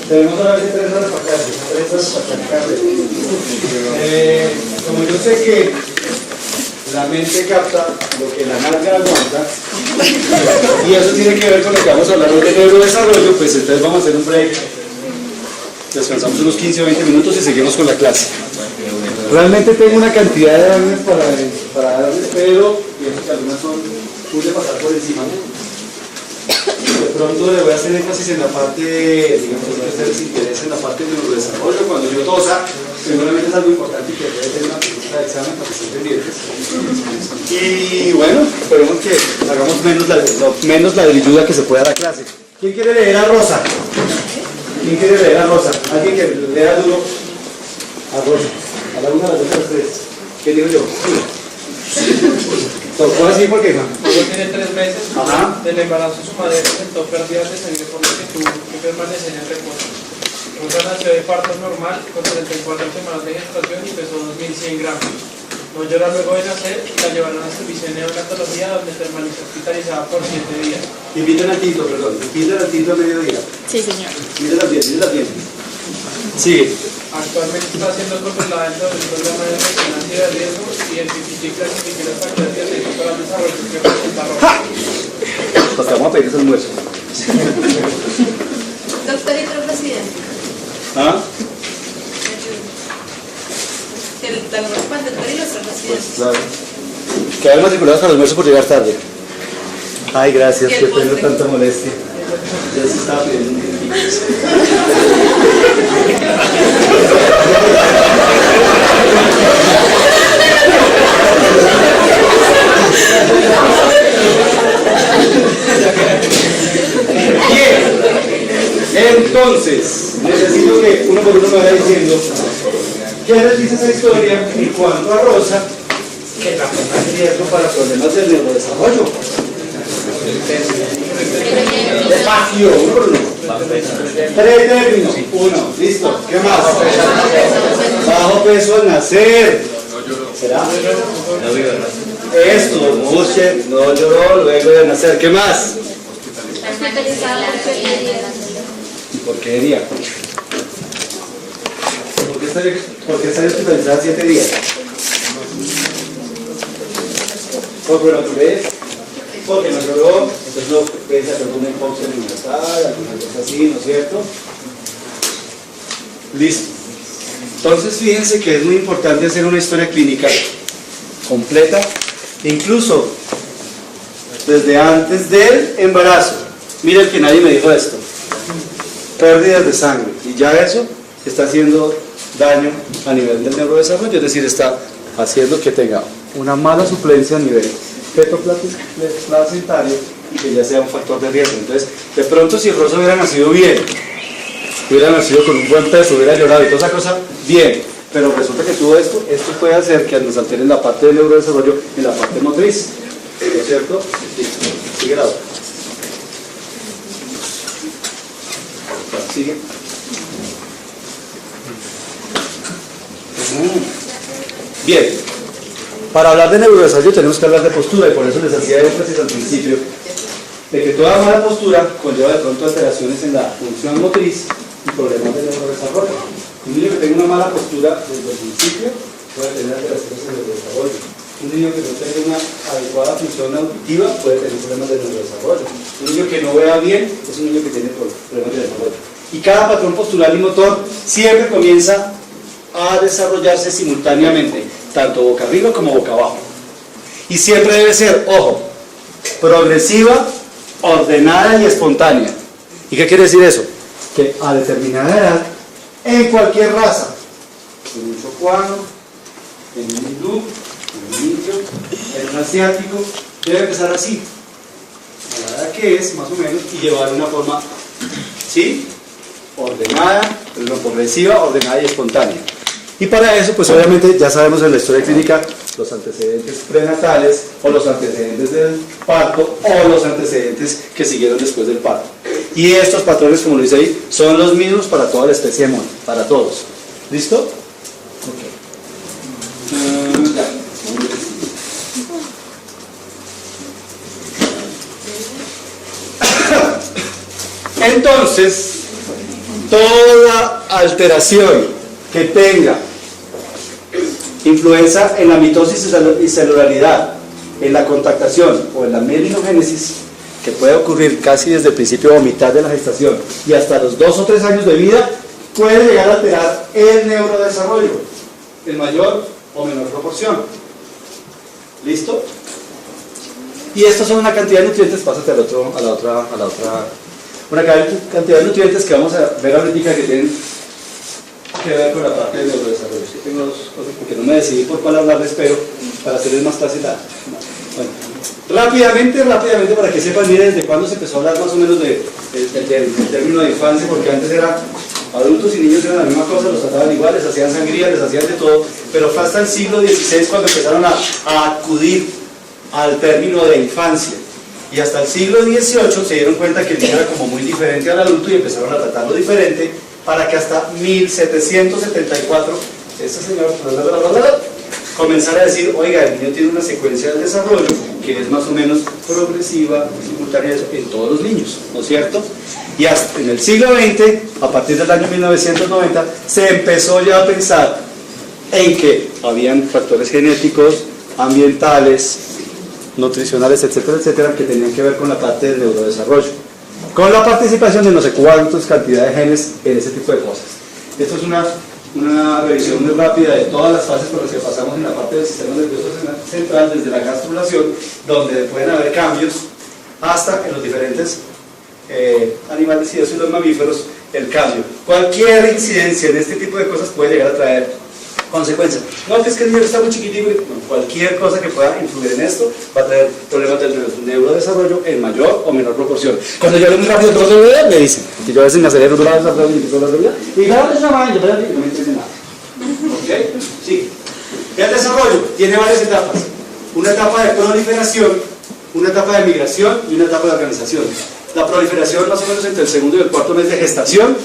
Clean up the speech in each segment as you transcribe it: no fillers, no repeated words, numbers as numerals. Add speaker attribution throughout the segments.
Speaker 1: Tenemos solamente 3 horas para clase, 3 horas para platicarle. Como yo sé que la mente capta lo que la nalga aguanta, y eso tiene que ver con lo que vamos a hablar hoy de neurodesarrollo, pues entonces vamos a hacer un break. Descansamos unos 15 o 20 minutos y seguimos con la clase. Realmente tengo una cantidad de árboles para darles, pero pienso que algunas son pude pasar por encima. De pronto le voy a hacer énfasis en la parte, digamos, que a ustedes les interesa en la parte de neurodesarrollo. Cuando yo tosa, seguramente es algo importante y que debe tener una pregunta de examen para que estén pendientes. Y bueno, esperemos que hagamos menos la debilluda que se pueda a la clase. ¿Quién quiere leer a Rosa? ¿Quién quiere leer a Rosa? ¿Alguien que lea duro a Rosa? A la una, a las dos, a las tres. ¿Qué digo yo? Tocó así porque no.
Speaker 2: Luego tiene 3 meses.
Speaker 1: Ajá.
Speaker 2: Del embarazo su madre presentó pérdidas de sangre por lo que tuvo que permanecer en reposo. Rosa nació de parto normal con 34 semanas de gestación y pesó 2.100 gramos. No llora luego de nacer y la llevaron a servicio de neonatología donde permaneció hospitalizada por 7 días.
Speaker 1: Invitan al tinto, perdón. Invitan al tinto a mediodía.
Speaker 3: Sí, señor.
Speaker 1: Mírenlas bien. Sí.
Speaker 2: Actualmente está siendo controlada dentro del programa de vigilancia de riesgo y identifica y clasifica los factores de riesgo para el desarrollo que presenta Rosa.
Speaker 1: Pues vamos a pedir ese almuerzo.
Speaker 3: Doctorito presidente.
Speaker 1: ¿Ah?
Speaker 3: El almuerzo para el doctor y los residentes.
Speaker 1: Claro. Quedaron matriculados para el almuerzo por llegar tarde. Ay, gracias,
Speaker 3: ¿Y el
Speaker 1: que tengo
Speaker 3: postre?
Speaker 1: tanta molestia. Ya se estaba pidiendo un poquito. Bien, entonces, necesito que uno por uno me vaya diciendo qué les dice esa historia en cuanto a Rosa, que también hay riesgo para problemas del neurodesarrollo. Despacio, uno por uno. 3 términos. 1, listo. ¿Qué más? Bajo peso al nacer. ¿Será? Esto, Busche, no lloró luego de nacer. ¿Qué más? ¿Y por qué herida? ¿Por qué estaría hospitalizada 7 días? ¿Por prematurez? Porque no lloró, entonces no piensa que fue una hipoxia neonatal, alguna cosa así, ¿no es cierto? Listo. Entonces fíjense que es muy importante hacer una historia clínica completa, incluso desde antes del embarazo. Miren que nadie me dijo esto. Pérdidas de sangre, y ya eso está haciendo daño a nivel del neurodesarrollo, es decir, está haciendo que tenga una mala suplencia a nivel fetoplacentario y que ya sea un factor de riesgo. Entonces, de pronto si Rosa hubiera nacido bien, hubiera nacido con un buen peso, hubiera llorado y toda esa cosa, bien, pero resulta que tuvo esto puede hacer que nos alteren la parte del neurodesarrollo y la parte motriz, ¿no es cierto? Sí. Sigue la otra. Sigue. Bien. Para hablar de neurodesarrollo tenemos que hablar de postura y por eso les hacía énfasis al principio de que toda mala postura conlleva de pronto alteraciones en la función motriz y problemas de neurodesarrollo. Un niño que tenga una mala postura desde el principio puede tener alteraciones en el neurodesarrollo. Un niño que no tenga una adecuada función auditiva puede tener problemas de neurodesarrollo. Un niño que no vea bien es un niño que tiene problemas de desarrollo. Y cada patrón postural y motor siempre comienza a desarrollarse simultáneamente, tanto boca arriba como boca abajo. Y siempre debe ser, ojo, progresiva, ordenada y espontánea. ¿Y qué quiere decir eso? Que a determinada edad, en cualquier raza, en un chocuano, en un hindú, en un indio, en un asiático, debe empezar así, a la edad que es, más o menos, y llevar una forma, ¿sí? Ordenada, pero progresiva, ordenada y espontánea. Y para eso, pues obviamente ya sabemos en la historia clínica los antecedentes prenatales o los antecedentes del parto o los antecedentes que siguieron después del parto. Y estos patrones, como lo dice ahí, son los mismos para toda la especie de mono, para todos. ¿Listo? Ok. Entonces, Toda alteración que tenga influencia en la mitosis y celularidad, en la contactación o en la melinogénesis, que puede ocurrir casi desde el principio o mitad de la gestación y hasta los 2 o 3 años de vida, puede llegar a alterar el neurodesarrollo en mayor o menor proporción. ¿Listo? Y estos son una cantidad de nutrientes, pásate a la otra, una cantidad de nutrientes que vamos a ver ahorita que tienen que ver con la parte del neurodesarrollo. Yo tengo 2 cosas porque no me decidí por cuál hablarles, pero para hacerles más fácil bueno. Rápidamente, para que sepan, miren desde cuándo se empezó a hablar más o menos del término de infancia, porque antes era adultos y niños eran la misma cosa, los trataban igual, les hacían sangría, les hacían de todo, pero fue hasta el siglo XVI cuando empezaron a acudir al término de infancia. Y hasta el siglo XVIII se dieron cuenta que el niño era como muy diferente al adulto y empezaron a tratarlo diferente, para que hasta 1774 esta señora comenzara a decir, oiga, el niño tiene una secuencia del desarrollo que es más o menos progresiva, simultánea en todos los niños, ¿no es cierto? Y hasta en el siglo XX, a partir del año 1990, se empezó ya a pensar en que habían factores genéticos, ambientales, nutricionales, etcétera, etcétera, que tenían que ver con la parte del neurodesarrollo, con la participación de no sé cuántas cantidades de genes en ese tipo de cosas. Esto es una revisión muy rápida de todas las fases por las que pasamos en la parte del sistema nervioso central, desde la gastrulación, donde pueden haber cambios, hasta en los diferentes animales y los mamíferos, el cambio. Cualquier incidencia en este tipo de cosas puede llegar a traer consecuencias. No, que es que el niño está muy chiquitito, cualquier cosa que pueda influir en esto va a traer problemas del neurodesarrollo en mayor o menor proporción. Cuando yo hablo muy rápido, me dicen, que yo a veces me acelero y empiezo a hablar de y claro, es una mano, yo no me entiendo nada. ¿Ok? Sí. El desarrollo tiene varias etapas. Una etapa de proliferación, una etapa de migración y una etapa de organización. La proliferación más o menos entre el segundo y el cuarto mes de gestación,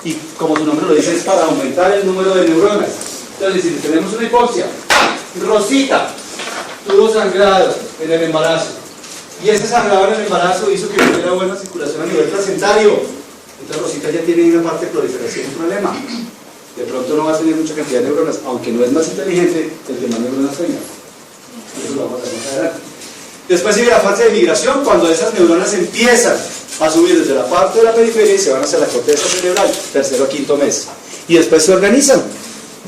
Speaker 1: y como su nombre lo dice, es para aumentar el número de neuronas. Entonces, si tenemos una hipoxia, Rosita tuvo sangrado en el embarazo, y ese sangrado en el embarazo hizo que hubiera buena circulación a nivel placentario. Entonces Rosita ya tiene una parte de proliferación, un problema. De pronto no va a tener mucha cantidad de neuronas, aunque no es más inteligente el que más neuronas tenga. Eso lo vamos a ver más adelante. Después sigue la fase de migración, cuando esas neuronas empiezan a subir desde la parte de la periferia y se van hacia la corteza cerebral, tercero o quinto mes. Y después se organizan.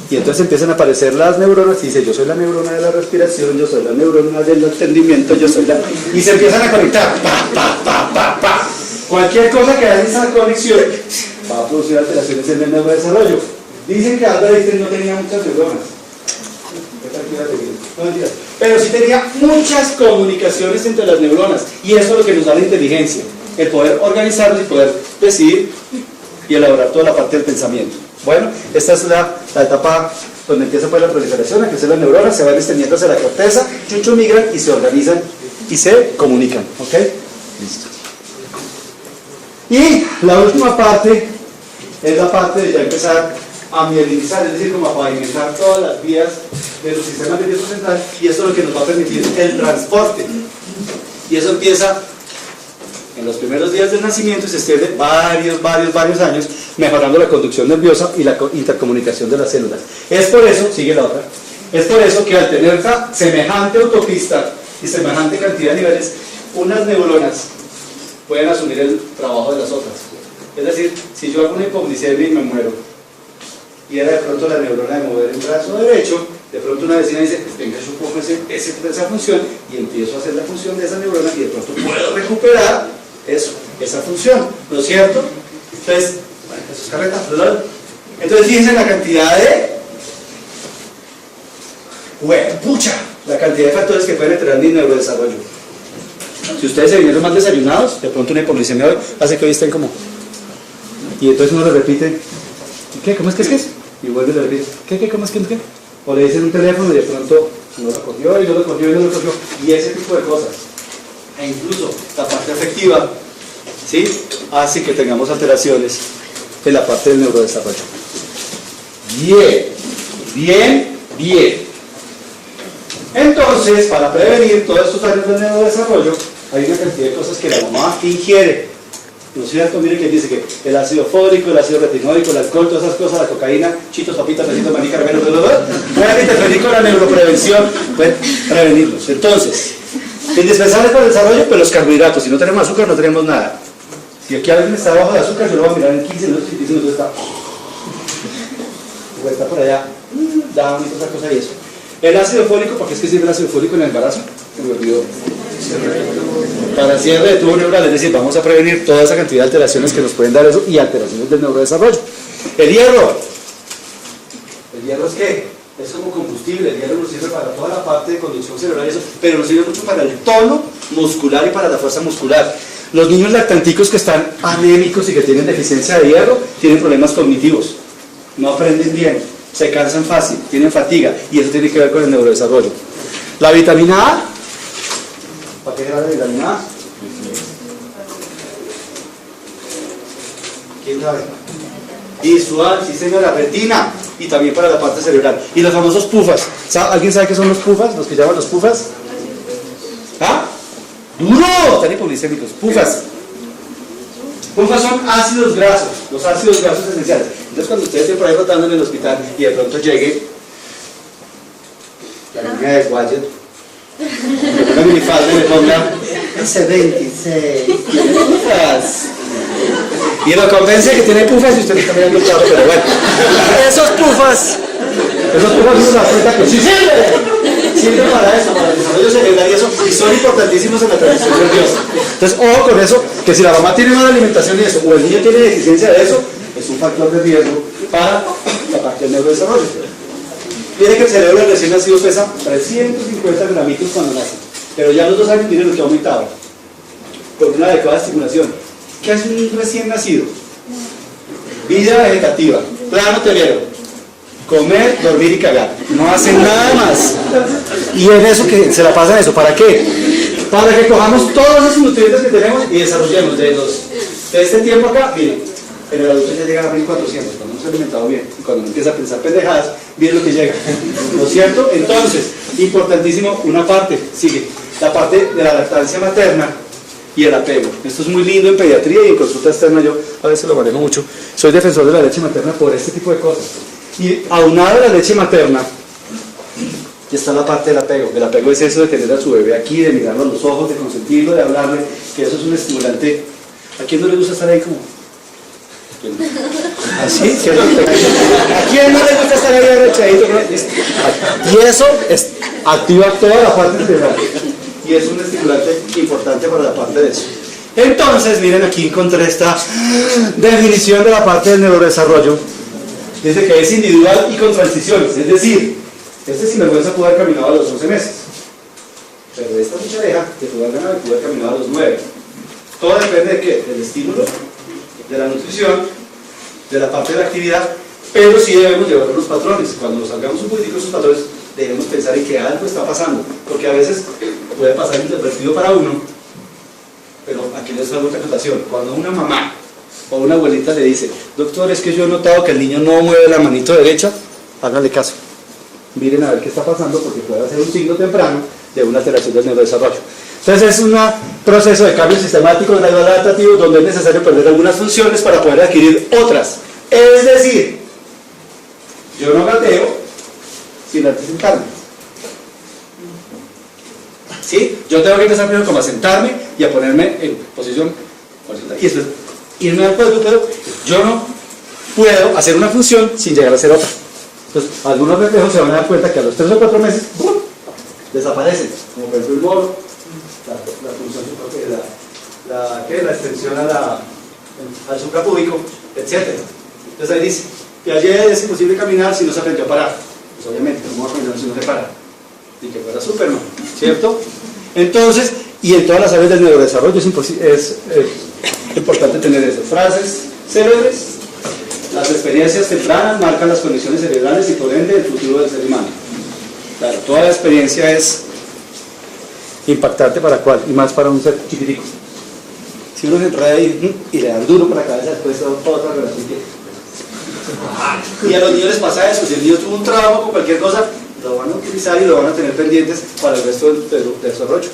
Speaker 1: Y entonces empiezan a aparecer las neuronas y dice, yo soy la neurona de la respiración, yo soy la neurona del entendimiento, yo soy la... Y se empiezan a conectar. Pa. Cualquier cosa que haga esa conexión va a producir alteraciones en el neurodesarrollo. Dicen que Albert Einstein no tenía muchas neuronas. No mentiras. Pero sí tenía muchas comunicaciones entre las neuronas. Y eso es lo que nos da la inteligencia. El poder organizarnos y poder decidir y elaborar toda la parte del pensamiento. Bueno, esta es la etapa donde empieza pues la proliferación, a crecer las neuronas, se van extendiendo hacia la corteza, migran y se organizan y se comunican. ¿Ok? Listo. Y la última parte es la parte de ya empezar a mielinizar, es decir, como a pavimentar todas las vías de los sistemas nerviosos centrales, y eso es lo que nos va a permitir el transporte. Y eso empieza en los primeros días del nacimiento y se extiende varios años, mejorando la conducción nerviosa y la intercomunicación de las células. Es por eso, sigue la otra, es por eso que al tener esta semejante autopista y semejante cantidad de niveles, unas neuronas pueden asumir el trabajo de las otras. Es decir, si yo hago una hipoglicemia y me muero, y era de pronto la neurona de mover el brazo derecho, de pronto una vecina dice, venga, yo cojo esa función y empiezo a hacer la función de esa neurona y de pronto puedo recuperar esa función, ¿no es cierto? Entonces, bueno, eso es carreta, ¿verdad? Entonces fíjense la cantidad de la cantidad de factores que pueden alterar el neurodesarrollo. Si ustedes se vinieron más desayunados, de pronto una hipoglicemia hoy hace que hoy estén como, y entonces uno le repite, ¿qué? ¿Cómo es que es? Y vuelve y le repite, ¿qué? ¿Cómo es que? ¿Qué? O le dicen un teléfono y de pronto no lo cogió y no lo cogió y no lo cogió, y ese tipo de cosas. E incluso la parte afectiva, ¿sí?, hace que tengamos alteraciones en la parte del neurodesarrollo. Bien. Entonces, para prevenir todos estos daños del neurodesarrollo, hay una cantidad de cosas que la mamá ingiere. ¿no es cierto? Mire que dice que el ácido fólico, el ácido retinoico, el alcohol, todas esas cosas, la cocaína, chitos, papitas, besitos, maní, caramelo, pueden interferir con la neuroprevención, pueden prevenirlos. Entonces, indispensable para el desarrollo, pues los carbohidratos. Si no tenemos azúcar, no tenemos nada. Si aquí alguien está bajo de azúcar, yo lo voy a mirar en 15 minutos y 15 minutos está. O está por allá, da otra cosa y eso. El ácido fólico, ¿para qué es que sirve el ácido fólico en el embarazo? Se me olvidó. Para cierre de tubo neural, es decir, vamos a prevenir toda esa cantidad de alteraciones que nos pueden dar eso y alteraciones del neurodesarrollo. El hierro. ¿El hierro es qué? Es como combustible. El hierro nos sirve para toda la parte de conducción cerebral y eso, pero nos sirve mucho para el tono muscular y para la fuerza muscular. Los niños lactanticos que están anémicos y que tienen deficiencia de hierro tienen problemas cognitivos, no aprenden bien, se cansan fácil, tienen fatiga y eso tiene que ver con el neurodesarrollo. La vitamina A, ¿para qué era la vitamina A? ¿Quién sabe? Visual, sí señora, retina y también para la parte cerebral. Y los famosos pufas, ¿alguien sabe qué son los pufas? ¿Los que llaman los pufas? ¿Ah? ¡Duro! Están hipoglicémicos. Pufas. Pufas son ácidos grasos, los ácidos grasos esenciales. Entonces cuando ustedes estén por ahí rotando en el hospital y de pronto llegue la niña de Guayet, me ponga minifalda y me ponga ese 26, tiene pufas. Y lo convence que tiene pufas y usted está mirando el carro, pero bueno. Esos pufas nos dan cuenta que sí sirven para eso, para el desarrollo cerebral y eso, y son importantísimos en la transición nerviosa. Entonces, ojo con eso, que si la mamá tiene mala alimentación y eso, o el niño tiene deficiencia de eso, es un factor de riesgo para la parte del neurodesarrollo. Miren que el cerebro del recién nacido pesa 350 gramitos cuando nace, pero ya a los 2 años miren lo que ha aumentado, por una adecuada estimulación. ¿Qué hace un recién nacido? Vida vegetativa, plano telero. Comer, dormir y cagar. No hacen nada más. Y en eso que se la pasan eso. ¿Para qué? Para que cojamos todos esos nutrientes que tenemos y desarrollemos de este tiempo acá. Miren, en el adulto ya llega a 1400 cuando no se ha alimentado bien. Y cuando uno empieza a pensar pendejadas, miren lo que llega. ¿No es cierto? Entonces, importantísimo, una parte, sigue, la parte de la lactancia materna y el apego. Esto es muy lindo en pediatría y en consulta externa, yo a veces lo manejo mucho. Soy defensor de la leche materna por este tipo de cosas. Y aunado a la leche materna, está la parte del apego. El apego es eso de tener a su bebé aquí, de mirarlo a los ojos, de consentirlo, de hablarle, que eso es un estimulante. ¿A quién no le gusta estar ahí como? ¿Así? ¿Sí? ¿A quién no le gusta estar ahí arrechadito? Y eso activa toda la parte cerebral. Y es un estimulante importante para la parte de eso. Entonces, miren, aquí encontré esta definición de la parte del neurodesarrollo. Dice que es individual y con transiciones, es decir, este sinvergüenza pudo haber caminado a los 11 meses, pero esta muchareja que pudo haber caminado a los 9. Todo depende de qué, del estímulo, de la nutrición, de la parte de la actividad, pero sí debemos llevar los patrones. Cuando nos salgamos un poquitico de esos patrones, debemos pensar en que algo está pasando, porque a veces puede pasar inadvertido para uno, pero aquí les hago otra acotación. Cuando una mamá o una abuelita le dice, doctor, es que yo he notado que el niño no mueve la manito derecha, háganle caso. Miren a ver qué está pasando, porque puede ser un signo temprano de una alteración del neurodesarrollo. Entonces es un proceso de cambio sistemático del neuronal adaptativo donde es necesario perder algunas funciones para poder adquirir otras. Es decir, yo no gateo sin antes sentarme. ¿Sí? Yo tengo que empezar primero como a sentarme y a ponerme en posición horizontal. Y después irme al cuadrúpedo. Yo no puedo hacer una función sin llegar a hacer otra. Entonces, algunos reflejos se van a dar cuenta que a los 3 o 4 meses ¡bum!, desaparecen, como por ejemplo el moro, la función la extensión al suprapúbico, etc. Entonces ahí dice, que ayer es imposible caminar si no se aprendió a parar. Pues obviamente, no va a caminar si no se para. Y que fuera Superman, ¿cierto? Entonces, y en todas las áreas del neurodesarrollo es importante tener eso. Frases célebres. Las experiencias tempranas marcan las condiciones cerebrales y por ende el futuro del ser humano. Claro, toda la experiencia es impactante para cuál, y más para un ser chiquitico. Si uno se enreda ahí y le dan duro por la cabeza, después toda otra relación que... Y a los niños les pasa eso, si el niño tuvo un trauma con cualquier cosa, lo van a utilizar y lo van a tener pendientes para el resto del desarrollo.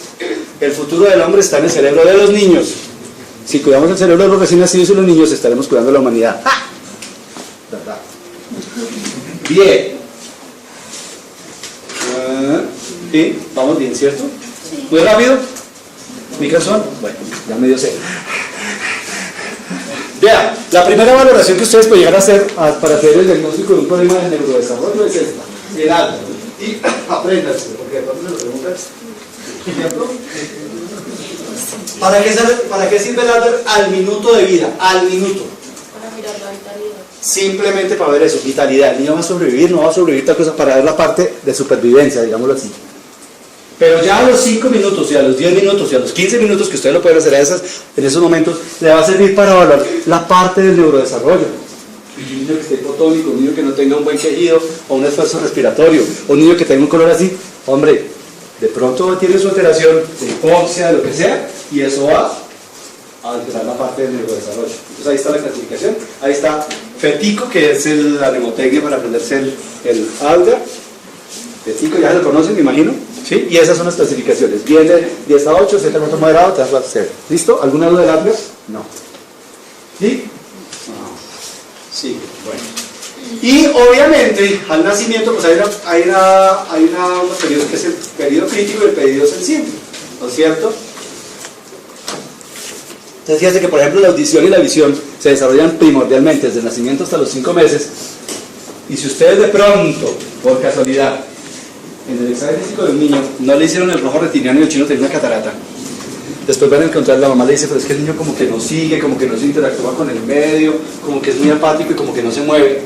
Speaker 1: El futuro del hombre está en el cerebro de los niños. Si cuidamos el cerebro de los recién nacidos y los niños, estaremos cuidando a la humanidad. ¡Ja! ¿Verdad? Bien. ¿Sí? ¿Vamos bien, cierto?
Speaker 3: Sí.
Speaker 1: ¿Muy rápido? ¿Mi canción? Bueno, ya medio sé. Vean, la primera valoración que ustedes pueden llegar a hacer para hacer el diagnóstico de un problema de neurodesarrollo es esta, el Adler. Y apréndanse, porque de pronto me lo preguntan. ¿Ejemplo? ¿Para qué sirve el Adler al minuto de vida? Al minuto.
Speaker 3: Para mirar la vitalidad.
Speaker 1: Simplemente para ver eso, vitalidad. El niño va a sobrevivir, no va a sobrevivir, tal cosa, para ver la parte de supervivencia, digámoslo así. Pero ya a los 5 minutos y a los 10 minutos y a los 15 minutos que ustedes lo pueden hacer en esos momentos, le va a servir para evaluar la parte del neurodesarrollo. Un niño que esté hipotónico, un niño que no tenga un buen quejido o un esfuerzo respiratorio, un niño que tenga un color así, hombre, de pronto tiene su alteración de hipoxia, de lo que sea, y eso va a alterar la parte del neurodesarrollo. Entonces ahí está la clasificación, ahí está FETICO, que es la mnemotecnia para aprenderse el ALGA. FETICO, ya lo conocen, me imagino. ¿Sí? Y esas son las clasificaciones. Viene 10 a 8, 7 a 4 moderado, 3 a 0. ¿Listo? ¿Alguna duda del Adler? No. ¿Sí? No. Sí, bueno. Y obviamente, al nacimiento, pues hay unos periodos que es el periodo crítico y el periodo sensible. ¿No es cierto? Entonces, fíjense que, por ejemplo, la audición y la visión se desarrollan primordialmente desde el nacimiento hasta los 5 meses. Y si ustedes de pronto, por casualidad, en el examen físico de un niño no le hicieron el rojo retiniano y el chino tenía una catarata, después van a encontrar, la mamá le dice, pero es que el niño como que no sigue, como que no se interactúa con el medio, como que es muy apático y como que no se mueve.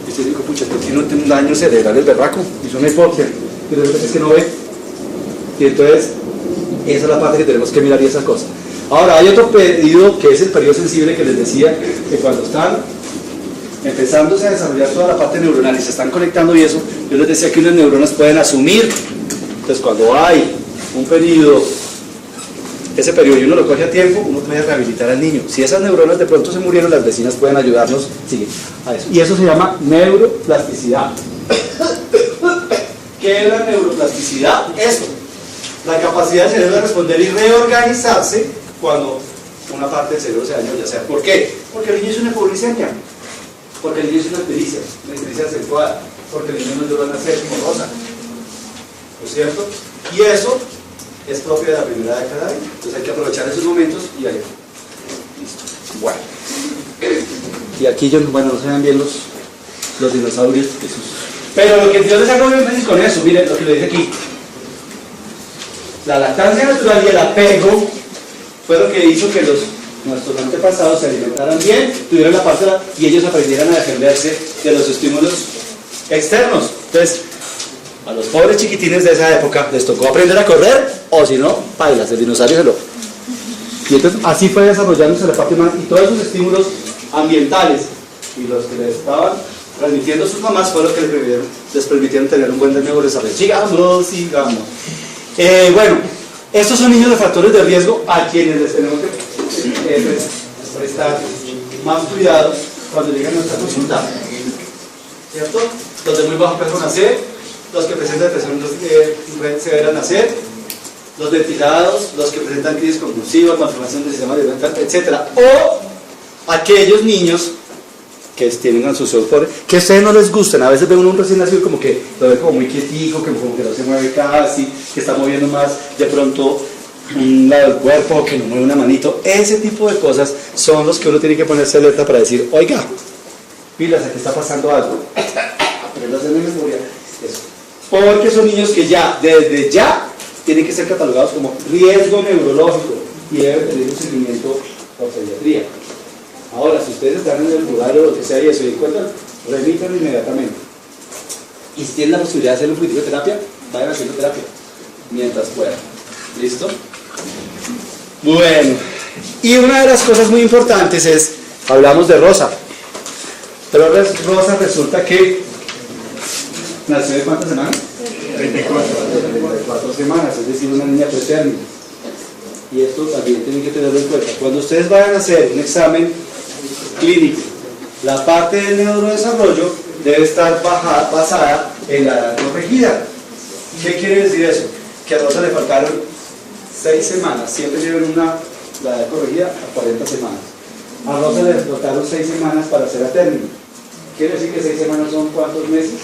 Speaker 1: Y usted dice, pucha, pues tiene un daño cerebral el berraco, hizo una hipoxia, y de repente es que no ve. Y entonces, esa es la parte que tenemos que mirar y esa cosa. Ahora, hay otro periodo que es el periodo sensible que les decía, que cuando están empezándose a desarrollar toda la parte neuronal y se están conectando y eso, yo les decía que unas neuronas pueden asumir. Entonces cuando hay un periodo, ese periodo y uno lo coge a tiempo, uno puede rehabilitar al niño. Si esas neuronas de pronto se murieron, las vecinas pueden ayudarnos a eso. Y eso se llama neuroplasticidad. ¿Qué es la neuroplasticidad? Eso, la capacidad del cerebro de responder y reorganizarse cuando una parte del cerebro se dañó, ya sea. ¿Por qué? Porque el niño es una hipoglicemia. Porque el niño es una ictericia acentuada, porque el niño no lloró a nacer como rosa, ¿no es cierto? Y eso es propio de la primera década de vida. Entonces hay que aprovechar esos momentos y ahí. Listo. Bueno. Y aquí bueno, no se ven bien los dinosaurios. Pero lo que Dios les hago énfasis con eso, miren lo que le dice aquí. La lactancia natural y el apego fue lo que hizo que nuestros antepasados se alimentaran bien, tuvieran la parte y ellos aprendieran a defenderse de los estímulos externos. Entonces, a los pobres chiquitines de esa época les tocó aprender a correr, o si no, bailas, el dinosaurio se lo. Y entonces así fue desarrollándose la parte humana y todos esos estímulos ambientales y los que les estaban transmitiendo sus mamás fue lo que les permitieron tener un buen neurodesarrollo. Sigamos. Bueno, estos son niños de factores de riesgo a quienes les tenemos que prestar más cuidado cuando lleguen a nuestra consulta, ¿cierto? Los de muy bajo peso nacer, los que presentan depresión severa nacer, los ventilados, los que presentan crisis convulsivas, malformación del sistema nervioso, etc. O aquellos niños que tienen a sus ojos que a ustedes no les gustan. A veces ven un recién nacido como que lo ve como muy quietico, que como que no se mueve casi, que está moviendo más de pronto un lado del cuerpo, que no mueve una manito. Ese tipo de cosas son los que uno tiene que ponerse alerta para decir, oiga, pilas, aquí está pasando algo. Aprendas de memoria. Eso. Porque son niños que ya, desde ya, tienen que ser catalogados como riesgo neurológico y deben tener un seguimiento por pediatría. Ahora, si ustedes están en el lugar o lo que sea y eso y encuentran, remítanlo inmediatamente. Y si tienen la posibilidad de hacer un poquito de terapia, vayan haciendo terapia mientras puedan. ¿Listo? Bueno, y una de las cosas muy importantes es, hablamos de Rosa, pero Rosa resulta que nació de ¿cuántas semanas? 34 semanas, es decir, una niña pretérmino. Y esto también tienen que tenerlo en cuenta. Cuando ustedes vayan a hacer un examen clínico, la parte del neurodesarrollo debe estar basada en la edad corregida. ¿Qué quiere decir eso? Que a Rosa le faltaron 6 semanas, siempre lleven una la edad corregida a 40 semanas. A Rosa le faltaron 6 semanas para hacer a término. Quiere decir que 6 semanas son ¿cuántos meses?